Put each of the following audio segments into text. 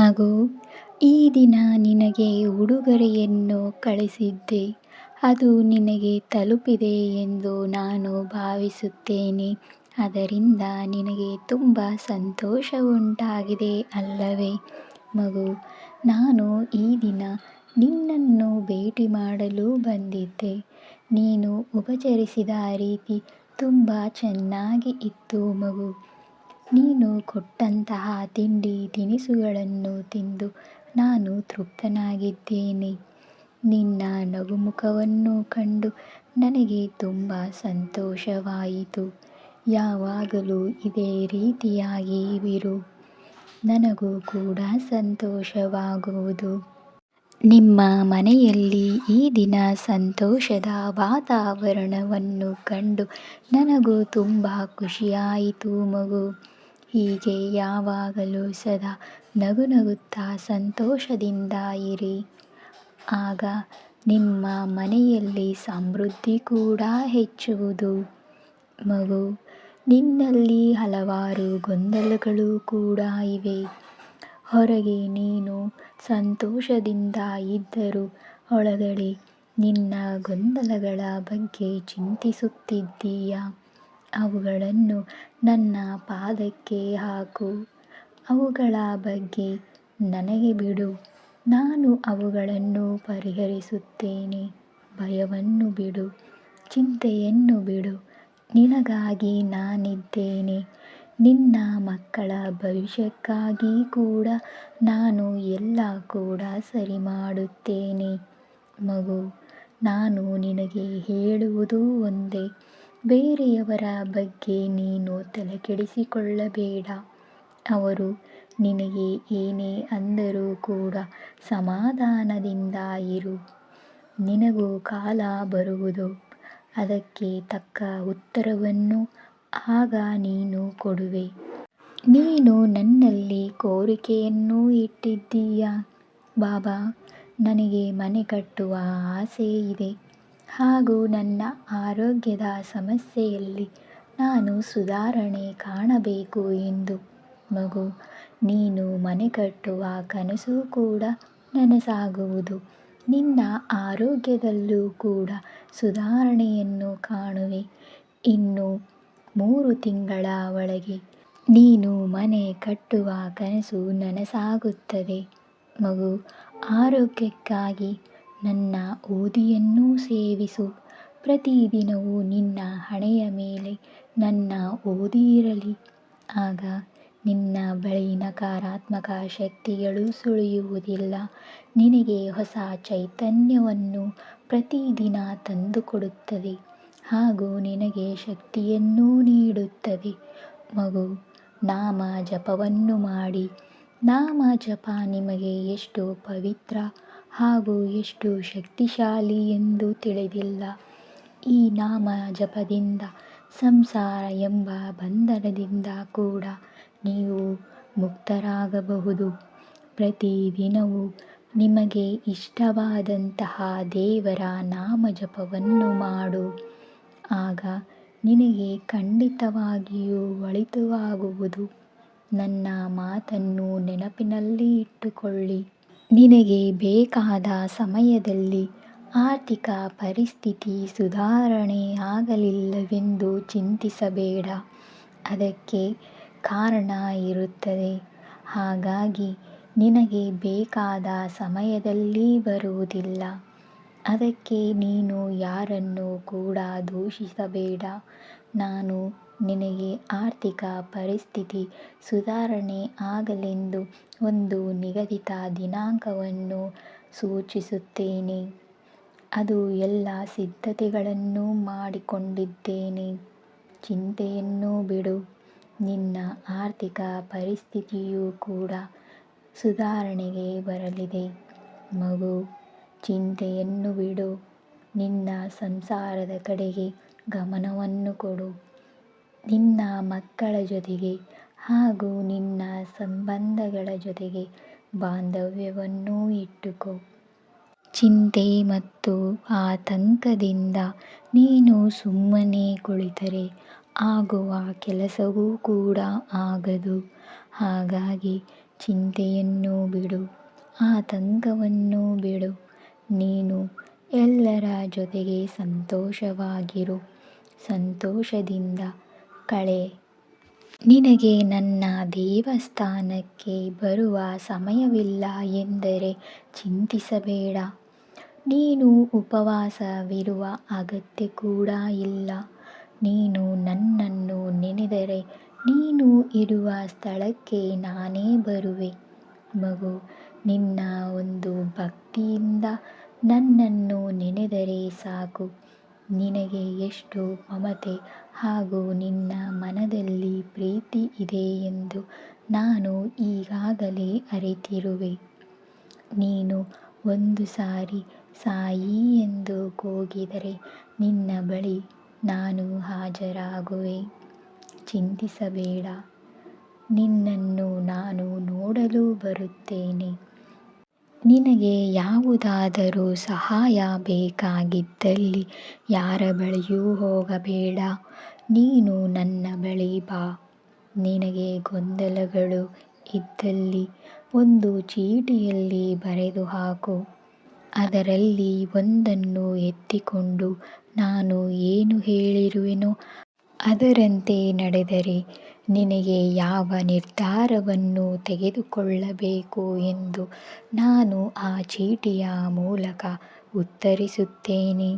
ಮಗು, ಈ ದಿನ ನಿನಗೆ ಉಡುಗೊರೆಯನ್ನು ಕಳಿಸಿದ್ದೆ. ಅದು ನಿನಗೆ ತಲುಪಿದೆ ಎಂದು ನಾನು ಭಾವಿಸುತ್ತೇನೆ. ಅದರಿಂದ ನಿನಗೆ ತುಂಬ ಸಂತೋಷ ಉಂಟಾಗಿದೆ ಅಲ್ಲವೇ ಮಗು? ನಾನು ಈ ದಿನ ನಿನ್ನನ್ನು ಭೇಟಿ ಮಾಡಲು ಬಂದಿದ್ದೆ. ನೀನು ಉಪಚರಿಸಿದ ರೀತಿ ತುಂಬ ಚೆನ್ನಾಗಿ ಇತ್ತು ಮಗು. ನೀನು ಕೊಟ್ಟಂತಹ ತಿಂಡಿ ತಿನಿಸುಗಳನ್ನು ತಿಂದು ನಾನು ತೃಪ್ತನಾಗಿದ್ದೇನೆ. ನಿನ್ನ ನಗುಮುಖವನ್ನು ಕಂಡು ನನಗೆ ತುಂಬ ಸಂತೋಷವಾಯಿತು. ಯಾವಾಗಲೂ ಇದೇ ರೀತಿಯಾಗಿ ಇರು. ನನಗೂ ಕೂಡ ಸಂತೋಷವಾಗುವುದು. ನಿಮ್ಮ ಮನೆಯಲ್ಲಿ ಈ ದಿನ ಸಂತೋಷದ ವಾತಾವರಣವನ್ನು ಕಂಡು ನನಗೂ ತುಂಬ ಖುಷಿಯಾಯಿತು ಮಗು. ಹೀಗೆ ಯಾವಾಗಲೂ ಸದಾ ನಗುತ್ತಾ ಸಂತೋಷದಿಂದ ಇರಿ. ಆಗ ನಿಮ್ಮ ಮನೆಯಲ್ಲಿ ಸಮೃದ್ಧಿ ಕೂಡ ಹೆಚ್ಚುವುದು. ಮಗು, ನಿನ್ನಲ್ಲಿ ಹಲವಾರು ಗೊಂದಲಗಳು ಕೂಡ ಇವೆ. ಹೊರಗೆ ನೀನು ಸಂತೋಷದಿಂದ ಇದ್ದರೂ ಒಳಗಡೆ ನಿನ್ನ ಗೊಂದಲಗಳ ಬಗ್ಗೆ ಚಿಂತಿಸುತ್ತಿದ್ದೀಯ. ಅವುಗಳನ್ನು ನನ್ನ ಪಾದಕ್ಕೆ ಹಾಕು. ಅವುಗಳ ಬಗ್ಗೆ ನನಗೆ ಬಿಡು. ನಾನು ಅವುಗಳನ್ನು ಪರಿಹರಿಸುತ್ತೇನೆ. ಭಯವನ್ನು ಬಿಡು, ಚಿಂತೆಯನ್ನು ಬಿಡು. ನಿನಗಾಗಿ ನಾನಿದ್ದೇನೆ. ನಿನ್ನ ಮಕ್ಕಳ ಭವಿಷ್ಯಕ್ಕಾಗಿ ಕೂಡ ನಾನು ಎಲ್ಲ ಕೂಡ ಸರಿ ಮಾಡುತ್ತೇನೆ. ಮಗು, ನಾನು ನಿನಗೆ ಹೇಳುವುದು ಒಂದೇ. ಬೇರೆಯವರ ಬಗ್ಗೆ ನೀನು ತಲೆಕೆಡಿಸಿಕೊಳ್ಳಬೇಡ. ಅವರು ನಿನಗೆ ಏನೇ ಅಂದರೂ ಕೂಡ ಸಮಾಧಾನದಿಂದ ಇರು. ನಿನಗೂ ಕಾಲ ಬರುವುದು. ಅದಕ್ಕೆ ತಕ್ಕ ಉತ್ತರವನ್ನು ಆಗ ನೀನು ಕೊಡುವೆ. ನೀನು ನನ್ನಲ್ಲಿ ಕೋರಿಕೆಯನ್ನು ಇಟ್ಟಿದ್ದೀಯ. ಬಾಬಾ, ನನಗೆ ಮನೆ ಕಟ್ಟುವ ಆಸೆ ಇದೆ. ಹಾಗೂ ನನ್ನ ಆರೋಗ್ಯದ ಸಮಸ್ಯೆಯಲ್ಲಿ ನಾನು ಸುಧಾರಣೆ ಕಾಣಬೇಕು ಎಂದು. ಮಗು, ನೀನು ಮನೆ ಕಟ್ಟುವ ಕನಸು ಕೂಡ ನನಸಾಗುವುದು. ನಿನ್ನ ಆರೋಗ್ಯದಲ್ಲೂ ಕೂಡ ಸುಧಾರಣೆಯನ್ನು ಕಾಣುವೆ. ಇನ್ನು 3 ತಿಂಗಳ ಒಳಗೆ ನೀನು ಮನೆ ಕಟ್ಟುವ ಕನಸು ನನಸಾಗುತ್ತದೆ. ಮಗು, ಆರೋಗ್ಯಕ್ಕಾಗಿ ನನ್ನ ಓದಿಯನ್ನು ಸೇವಿಸು. ಪ್ರತಿದಿನವೂ ನಿನ್ನ ಹಣೆಯ ಮೇಲೆ ನನ್ನ ಓದಿ ಇರಲಿ. ಆಗ ನಿನ್ನ ಬಳಿ ನಕಾರಾತ್ಮಕ ಶಕ್ತಿಗಳು ಸುಳಿಯುವುದಿಲ್ಲ. ನಿನಗೆ ಹೊಸ ಚೈತನ್ಯವನ್ನು ಪ್ರತಿದಿನ ತಂದುಕೊಡುತ್ತದೆ ಹಾಗೂ ನಿನಗೆ ಶಕ್ತಿಯನ್ನೂ ನೀಡುತ್ತದೆ. ಮಗು, ನಾಮ ಜಪವನ್ನು ಮಾಡಿ. ನಾಮ ಜಪ ನಿಮಗೆ ಎಷ್ಟು ಪವಿತ್ರ ಹಾಗೂ ಎಷ್ಟು ಶಕ್ತಿಶಾಲಿ ಎಂದು ತಿಳಿದಿಲ್ಲ. ಈ ನಾಮ ಜಪದಿಂದ ಸಂಸಾರ ಎಂಬ ಬಂಧನದಿಂದ ಕೂಡ ನೀವು ಮುಕ್ತರಾಗಬಹುದು. ಪ್ರತಿದಿನವೂ ನಿಮಗೆ ಇಷ್ಟವಾದಂತಹ ದೇವರ ನಾಮ ಜಪವನ್ನು ಮಾಡು. ಆಗ ನಿನಗೆ ಖಂಡಿತವಾಗಿಯೂ ಒಳಿತಾಗುವುದು. ನನ್ನ ಮಾತನ್ನು ನೆನಪಿನಲ್ಲಿ ಇಟ್ಟುಕೊಳ್ಳಿ. ನಿನಗೆ ಬೇಕಾದ ಸಮಯದಲ್ಲಿ ಆರ್ಥಿಕ ಪರಿಸ್ಥಿತಿ ಸುಧಾರಣೆ ಆಗಲಿಲ್ಲವೆಂದು ಚಿಂತಿಸಬೇಡ. ಅದಕ್ಕೆ ಕಾರಣ ಇರುತ್ತದೆ. ಹಾಗಾಗಿ ನಿನಗೆ ಬೇಕಾದ ಸಮಯದಲ್ಲಿ ಬರುವುದಿಲ್ಲ. ಅದಕ್ಕೆ ನೀನು ಯಾರನ್ನೂ ಕೂಡ ದೂಷಿಸಬೇಡ. ನಾನು ನಿನಗೆ ಆರ್ಥಿಕ ಪರಿಸ್ಥಿತಿ ಸುಧಾರಣೆ ಆಗಲೆಂದು ಒಂದು ನಿಗದಿತ ದಿನಾಂಕವನ್ನು ಸೂಚಿಸುತ್ತೇನೆ. ಅದು ಎಲ್ಲ ಸಿದ್ಧತೆಗಳನ್ನು ಮಾಡಿಕೊಂಡಿದ್ದೇನೆ. ಚಿಂತೆಯನ್ನು ಬಿಡು. ನಿನ್ನ ಆರ್ಥಿಕ ಪರಿಸ್ಥಿತಿಯೂ ಕೂಡ ಸುಧಾರಣೆಗೆ ಬರಲಿದೆ. ಮಗು, ಚಿಂತೆಯನ್ನು ಬಿಡು. ನಿನ್ನ ಸಂಸಾರದ ಕಡೆಗೆ ಗಮನವನ್ನು ಕೊಡು. ನಿನ್ನ ಮಕ್ಕಳ ಜೊತೆಗೆ ಹಾಗೂ ನಿನ್ನ ಸಂಬಂಧಗಳ ಜೊತೆಗೆ ಬಾಂಧವ್ಯವನ್ನು ಇಟ್ಟುಕೋ. ಚಿಂತೆ ಮತ್ತು ಆತಂಕದಿಂದ ನೀನು ಸುಮ್ಮನೆ ಕುಳಿತರೆ ಆಗುವ ಕೆಲಸವೂ ಕೂಡ ಆಗದು. ಹಾಗಾಗಿ ಚಿಂತೆಯನ್ನು ಬಿಡು, ಆತಂಕವನ್ನು ಬಿಡು. ನೀನು ಎಲ್ಲರ ಜೊತೆಗೆ ಸಂತೋಷವಾಗಿರು, ಸಂತೋಷದಿಂದ ಕಳೆ. ನಿನಗೆ ನನ್ನ ದೇವಸ್ಥಾನಕ್ಕೆ ಬರುವ ಸಮಯವಿಲ್ಲ ಎಂದರೆ ಚಿಂತಿಸಬೇಡ. ನೀನು ಉಪವಾಸವಿರುವ ಅಗತ್ಯ ಕೂಡ ಇಲ್ಲ. ನೀನು ನನ್ನನ್ನು ನೆನೆದರೆ ನೀನು ಇರುವ ಸ್ಥಳಕ್ಕೆ ನಾನೇ ಬರುವೆ. ಮಗು, ನಿನ್ನ ಒಂದು ಭಕ್ತಿಯಿಂದ ನನ್ನನ್ನು ನೆನೆದರೆ ಸಾಕು. ನಿನಗೆ ಎಷ್ಟು ಮಮತೆ ಹಾಗೂ ನಿನ್ನ ಮನದಲ್ಲಿ ಪ್ರೀತಿ ಇದೆ ಎಂದು ನಾನು ಈಗಾಗಲೇ ಅರಿತಿರುವೆ. ನೀನು ಒಂದು ಸಾರಿ ಸಾಯಿ ಎಂದು ಕೂಗಿದರೆ ನಿನ್ನ ಬಳಿ ನಾನು ಹಾಜರಾಗುವೆ. ಚಿಂತಿಸಬೇಡ, ನಿನ್ನನ್ನು ನಾನು ನೋಡಲು ಬರುತ್ತೇನೆ. ನಿನಗೆ ಯಾವುದಾದರೂ ಸಹಾಯ ಬೇಕಾಗಿದ್ದಲ್ಲಿ ಯಾರ ಬಳಿಯೂ ಹೋಗಬೇಡ. ನೀನು ನನ್ನ ಬಳಿ ಬಾ. ನಿನಗೆ ಗೊಂದಲಗಳು ಇದ್ದಲ್ಲಿ ಒಂದು ಚೀಟಿಯಲ್ಲಿ ಬರೆದು ಹಾಕು. ಅದರಲ್ಲಿ ಒಂದನ್ನು ಎತ್ತಿಕೊಂಡು ನಾನು ಏನು ಹೇಳಿರುವೆನೋ ಅದರಂತೆ ನಡೆದರೆ ನಿನಗೆ ಯಾವ ನಿರ್ಧಾರವನ್ನು ತೆಗೆದುಕೊಳ್ಳಬೇಕು ಎಂದು ನಾನು ಆ ಚೀಟಿಯ ಮೂಲಕ ಉತ್ತರಿಸುತ್ತೇನೆ.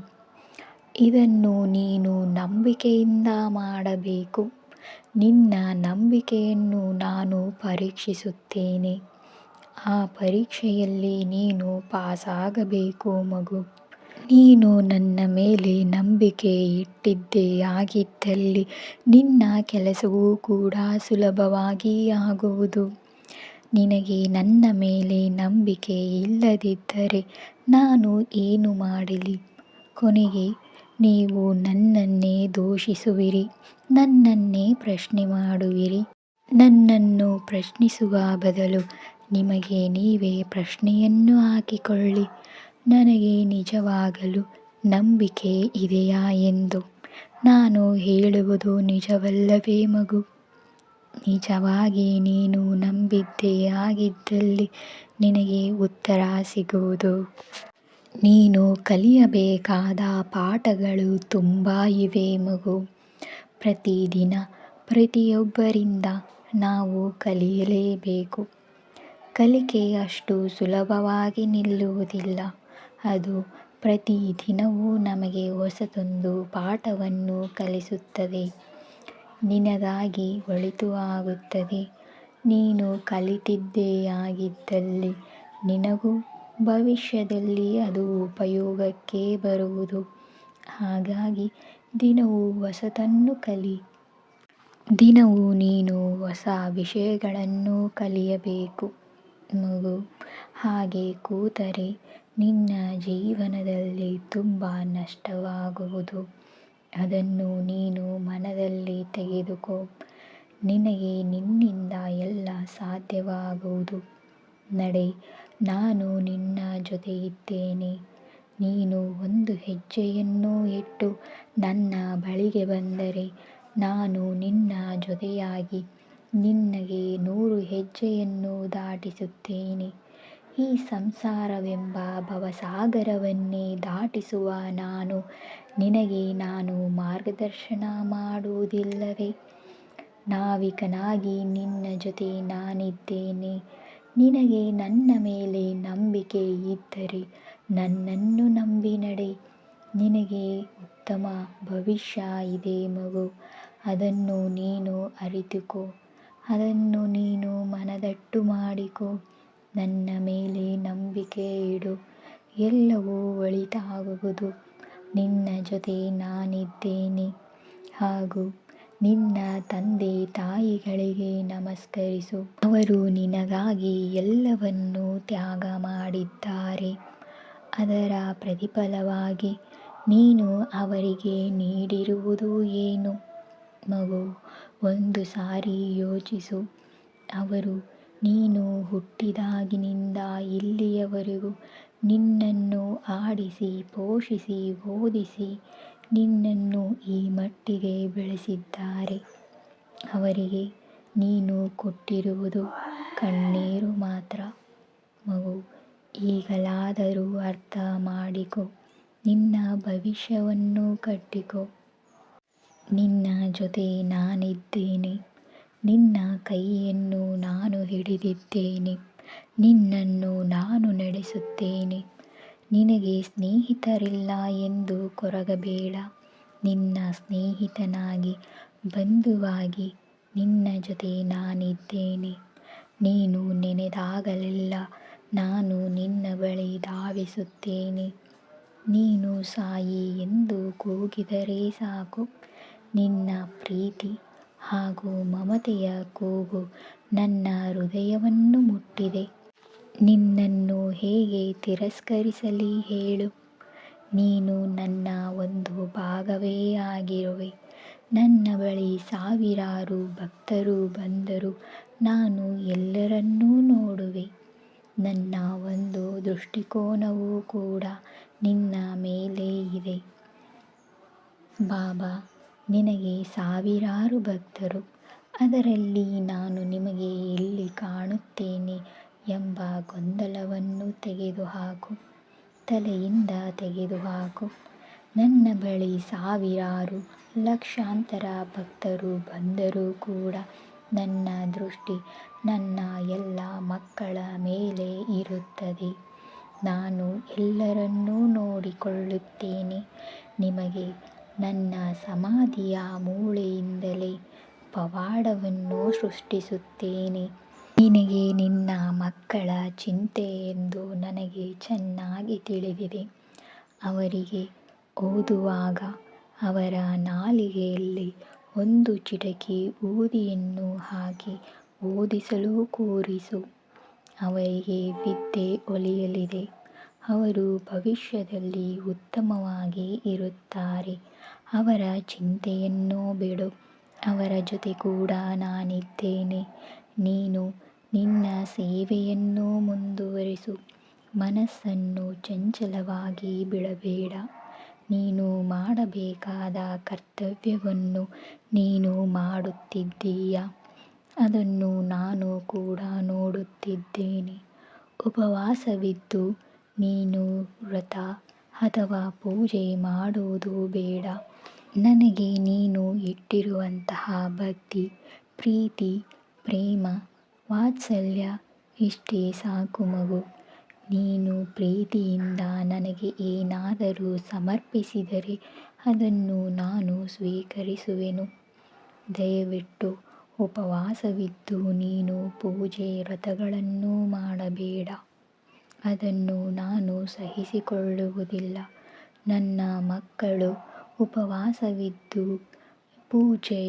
ಇದನ್ನು ನೀನು ನಂಬಿಕೆಯಿಂದ ಮಾಡಬೇಕು. ನಿನ್ನ ನಂಬಿಕೆಯನ್ನು ನಾನು ಪರೀಕ್ಷಿಸುತ್ತೇನೆ. ಆ ಪರೀಕ್ಷೆಯಲ್ಲಿ ನೀನು ಪಾಸಾಗಬೇಕು ಮಗು. ನೀನು ನನ್ನ ಮೇಲೆ ನಂಬಿಕೆ ಇಟ್ಟಿದ್ದೇ ಆಗಿದ್ದಲ್ಲಿ ನಿನ್ನ ಕೆಲಸವೂ ಕೂಡ ಸುಲಭವಾಗಿ ಆಗುವುದು. ನಿನಗೆ ನನ್ನ ಮೇಲೆ ನಂಬಿಕೆ ಇಲ್ಲದಿದ್ದರೆ ನಾನು ಏನು ಮಾಡಲಿ? ಕೊನೆಗೆ ನೀವು ನನ್ನನ್ನೇ ದೂಷಿಸುವಿರಿ, ನನ್ನನ್ನೇ ಪ್ರಶ್ನೆ ಮಾಡುವಿರಿ. ನನ್ನನ್ನು ಪ್ರಶ್ನಿಸುವ ಬದಲು ನಿಮಗೆ ನೀವೇ ಪ್ರಶ್ನೆಯನ್ನು ಹಾಕಿಕೊಳ್ಳಿ. ನನಗೆ ನಿಜವಾಗಲೂ ನಂಬಿಕೆ ಇದೆಯಾ ಎಂದು. ನಾನು ಹೇಳುವುದು ನಿಜವಲ್ಲವೇ ಮಗು? ನಿಜವಾಗಿ ನೀನು ನಂಬಿದ್ದೇ ಆಗಿದ್ದಲ್ಲಿ ನಿನಗೆ ಉತ್ತರ ಸಿಗುವುದು. ನೀನು ಕಲಿಯಬೇಕಾದ ಪಾಠಗಳು ತುಂಬ ಇವೆ ಮಗು. ಪ್ರತಿದಿನ ಪ್ರತಿಯೊಬ್ಬರಿಂದ ನಾವು ಕಲಿಯಲೇಬೇಕು. ಕಲಿಕೆ ಅಷ್ಟು ಸುಲಭವಾಗಿ ನಿಲ್ಲುವುದಿಲ್ಲ. ಅದು ಪ್ರತಿದಿನವೂ ನಮಗೆ ಹೊಸತೊಂದು ಪಾಠವನ್ನು ಕಲಿಸುತ್ತದೆ. ನಿನಗಾಗಿ ಒಳಿತು ಆಗುತ್ತದೆ. ನೀನು ಕಲಿತಿದ್ದೇ ಆಗಿದ್ದಲ್ಲಿ ನಿನಗೂ ಭವಿಷ್ಯದಲ್ಲಿ ಅದು ಉಪಯೋಗಕ್ಕೆ ಬರುವುದು. ಹಾಗಾಗಿ ದಿನವೂ ಹೊಸತನ್ನು ಕಲಿ. ದಿನವೂ ನೀನು ಹೊಸ ವಿಷಯಗಳನ್ನು ಕಲಿಯಬೇಕು ಮಗು. ಹಾಗೆ ಕೂತರೆ ನಿನ್ನ ಜೀವನದಲ್ಲಿ ತುಂಬ ನಷ್ಟವಾಗುವುದು. ಅದನ್ನು ನೀನು ಮನದಲ್ಲಿ ತೆಗೆದುಕೋ. ನಿನಗೆ ನಿನ್ನಿಂದ ಎಲ್ಲ ಸಾಧ್ಯವಾಗುವುದು. ನಡೆ, ನಾನು ನಿನ್ನ ಜೊತೆ ಇದ್ದೇನೆ. ನೀನು ಒಂದು ಹೆಜ್ಜೆಯನ್ನು ಇಟ್ಟು ನನ್ನ ಬಳಿಗೆ ಬಂದರೆ ನಾನು ನಿನ್ನ ಜೊತೆಯಾಗಿ ನಿನಗೆ 100 ಹೆಜ್ಜೆಯನ್ನು ದಾಟಿಸುತ್ತೇನೆ. ಈ ಸಂಸಾರವೆಂಬ ಭವಸಾಗರವನ್ನೇ ದಾಟಿಸುವ ನಿನಗೆ ನಾನು ಮಾರ್ಗದರ್ಶನ ಮಾಡುವುದಿಲ್ಲವೇ? ನಾವಿಕನಾಗಿ ನಿನ್ನ ಜೊತೆ ನಾನಿದ್ದೇನೆ. ನಿನಗೆ ನನ್ನ ಮೇಲೆ ನಂಬಿಕೆ ಇದ್ದರೆ ನನ್ನನ್ನು ನಂಬಿ ನಡೆ. ನಿನಗೆ ಉತ್ತಮ ಭವಿಷ್ಯ ಇದೆ ಮಗು. ಅದನ್ನು ನೀನು ಅರಿತುಕೋ. ಅದನ್ನು ನೀನು ಮನದಟ್ಟು ಮಾಡಿಕೋ. ನನ್ನ ಮೇಲೆ ನಂಬಿಕೆ ಇಡು. ಎಲ್ಲವೂ ಒಳಿತಾಗುವುದು. ನಿನ್ನ ಜೊತೆ ನಾನಿದ್ದೇನೆ. ಹಾಗೂ ನಿನ್ನ ತಂದೆ ತಾಯಿಗಳಿಗೆ ನಮಸ್ಕರಿಸು. ಅವರು ನಿನಗಾಗಿ ಎಲ್ಲವನ್ನೂ ತ್ಯಾಗ ಮಾಡಿದ್ದಾರೆ. ಅದರ ಪ್ರತಿಫಲವಾಗಿ ನೀನು ಅವರಿಗೆ ನೀಡಿರುವುದು ಏನು ಮಗು? ಒಂದು ಸಾರಿ ಯೋಚಿಸು. ಅವರು ನೀನು ಹುಟ್ಟಿದಾಗಿನಿಂದ ಇಲ್ಲಿಯವರೆಗೂ ನಿನ್ನನ್ನು ಆಡಿಸಿ ಪೋಷಿಸಿ ಓದಿಸಿ ನಿನ್ನನ್ನು ಈ ಮಟ್ಟಿಗೆ ಬೆಳೆಸಿದ್ದಾರೆ. ಅವರಿಗೆ ನೀನು ಕೊಟ್ಟಿರುವುದು ಕಣ್ಣೀರು ಮಾತ್ರ. ಮಗು, ಈಗಲಾದರೂ ಅರ್ಥ ಮಾಡಿಕೊ, ನಿನ್ನ ಭವಿಷ್ಯವನ್ನು ಕಟ್ಟಿಕೊ. ನಿನ್ನ ಜೊತೆ ನಾನಿದ್ದೇನೆ, ನಿನ್ನ ಕೈಯನ್ನು ನಾನು ಹಿಡಿದಿದ್ದೇನೆ, ನಿನ್ನನ್ನು ನಾನು ನಡೆಸುತ್ತೇನೆ. ನಿನಗೆ ಸ್ನೇಹಿತರಿಲ್ಲ ಎಂದು ಕೊರಗಬೇಡ. ನಿನ್ನ ಸ್ನೇಹಿತನಾಗಿ, ಬಂಧುವಾಗಿ ನಿನ್ನ ಜೊತೆ ನಾನಿದ್ದೇನೆ. ನೀನು ನೆನೆದಾಗಲೆಲ್ಲ ನಾನು ನಿನ್ನ ಬಳಿ ಧಾವಿಸುತ್ತೇನೆ. ನೀನು ಸಾಯಿ ಎಂದು ಕೂಗಿದರೆ ಸಾಕು, ನಿನ್ನ ಪ್ರೀತಿ ಹಾಗೂ ಮಮತೆಯ ಕೂಗು ನನ್ನ ಹೃದಯವನ್ನು ಮುಟ್ಟಿದೆ. ನಿನ್ನನ್ನು ಹೇಗೆ ತಿರಸ್ಕರಿಸಲಿ ಹೇಳು. ನೀನು ನನ್ನ ಒಂದು ಭಾಗವೇ ಆಗಿರುವೆ. ನನ್ನ ಬಳಿ ಸಾವಿರಾರು ಭಕ್ತರು ಬಂದರೂ ನಾನು ಎಲ್ಲರನ್ನೂ ನೋಡುವೆ. ನನ್ನ ಒಂದು ದೃಷ್ಟಿಕೋನವೂ ಕೂಡ ನಿನ್ನ ಮೇಲೆ ಇದೆ. ಬಾಬಾ, ನಿನಗೆ ಸಾವಿರಾರು ಭಕ್ತರು, ಅದರಲ್ಲಿ ನಾನು ನಿಮಗೆ ಎಲ್ಲಿ ಕಾಣುತ್ತೇನೆ ಎಂಬ ಗೊಂದಲವನ್ನು ತೆಗೆದುಹಾಕು, ತಲೆಯಿಂದ ತೆಗೆದುಹಾಕು. ನನ್ನ ಬಳಿ ಸಾವಿರಾರು ಲಕ್ಷಾಂತರ ಭಕ್ತರು ಬಂದರೂ ಕೂಡ ನನ್ನ ದೃಷ್ಟಿ ನನ್ನ ಎಲ್ಲ ಮಕ್ಕಳ ಮೇಲೆ ಇರುತ್ತದೆ. ನಾನು ಎಲ್ಲರನ್ನೂ ನೋಡಿಕೊಳ್ಳುತ್ತೇನೆ. ನಿಮಗೆ ನನ್ನ ಸಮಾಧಿಯ ಮೂಲೆಯಿಂದಲೇ ಪವಾಡವನ್ನು ಸೃಷ್ಟಿಸುತ್ತೇನೆ. ನಿನಗೆ ನಿನ್ನ ಮಕ್ಕಳ ಚಿಂತೆ ಎಂದು ನನಗೆ ಚೆನ್ನಾಗಿ ತಿಳಿದಿದೆ. ಅವರಿಗೆ ಓದುವಾಗ ಅವರ ನಾಲಿಗೆಯಲ್ಲಿ ಒಂದು ಚಿಟಕಿ ಊದಿಯನ್ನು ಹಾಕಿ ಓದಿಸಲು ಕೂರಿಸು. ಅವರಿಗೆ ವಿದ್ಯೆ ಒಲಿಯಲಿದೆ. ಅವರು ಭವಿಷ್ಯದಲ್ಲಿ ಉತ್ತಮವಾಗಿ ಇರುತ್ತಾರೆ. ಅವರ ಚಿಂತೆಯನ್ನು ಬಿಡು. ಅವರ ಜೊತೆ ಕೂಡ ನಾನಿದ್ದೇನೆ. ನೀನು ನಿನ್ನ ಸೇವೆಯನ್ನು ಮುಂದುವರಿಸು. ಮನಸ್ಸನ್ನು ಚಂಚಲವಾಗಿ ಬಿಡಬೇಡ. ನೀನು ಮಾಡಬೇಕಾದ ಕರ್ತವ್ಯವನ್ನು ನೀನು ಮಾಡುತ್ತಿದ್ದೀಯ. ಅದನ್ನು ನಾನು ಕೂಡ ನೋಡುತ್ತಿದ್ದೇನೆ. ಉಪವಾಸವಿದ್ದು ನೀನು ವ್ರತ ಅಥವಾ ಪೂಜೆ ಮಾಡುವುದು ಬೇಡ. ನನಗೆ ನೀನು ಇಟ್ಟಿರುವಂತಹ ಭಕ್ತಿ, ಪ್ರೀತಿ, ಪ್ರೇಮ, ವಾತ್ಸಲ್ಯ ಇಷ್ಟೇ ಸಾಕು ಮಗು. ನೀನು ಪ್ರೀತಿಯಿಂದ ನನಗೆ ಏನಾದರೂ ಸಮರ್ಪಿಸಿದರೆ ಅದನ್ನು ನಾನು ಸ್ವೀಕರಿಸುವೆನು. ದಯವಿಟ್ಟು ಉಪವಾಸವಿದ್ದು ನೀನು ಪೂಜೆ ವ್ರತಗಳನ್ನು ಮಾಡಬೇಡ. ಅದನ್ನು ನಾನು ಸಹಿಸಿಕೊಳ್ಳುವುದಿಲ್ಲ. ನನ್ನ ಮಕ್ಕಳು ಉಪವಾಸವಿದ್ದು ಪೂಜೆ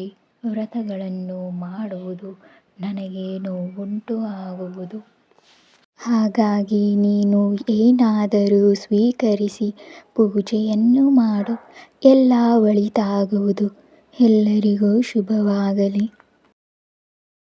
ವ್ರತಗಳನ್ನು ಮಾಡುವುದು ನನಗೆ ನೋವುಂಟು ಆಗುವುದು. ಹಾಗಾಗಿ ನೀನು ಏನಾದರೂ ಸ್ವೀಕರಿಸಿ ಪೂಜೆಯನ್ನು ಮಾಡು. ಎಲ್ಲ ಒಳಿತಾಗುವುದು. ಎಲ್ಲರಿಗೂ ಶುಭವಾಗಲಿ.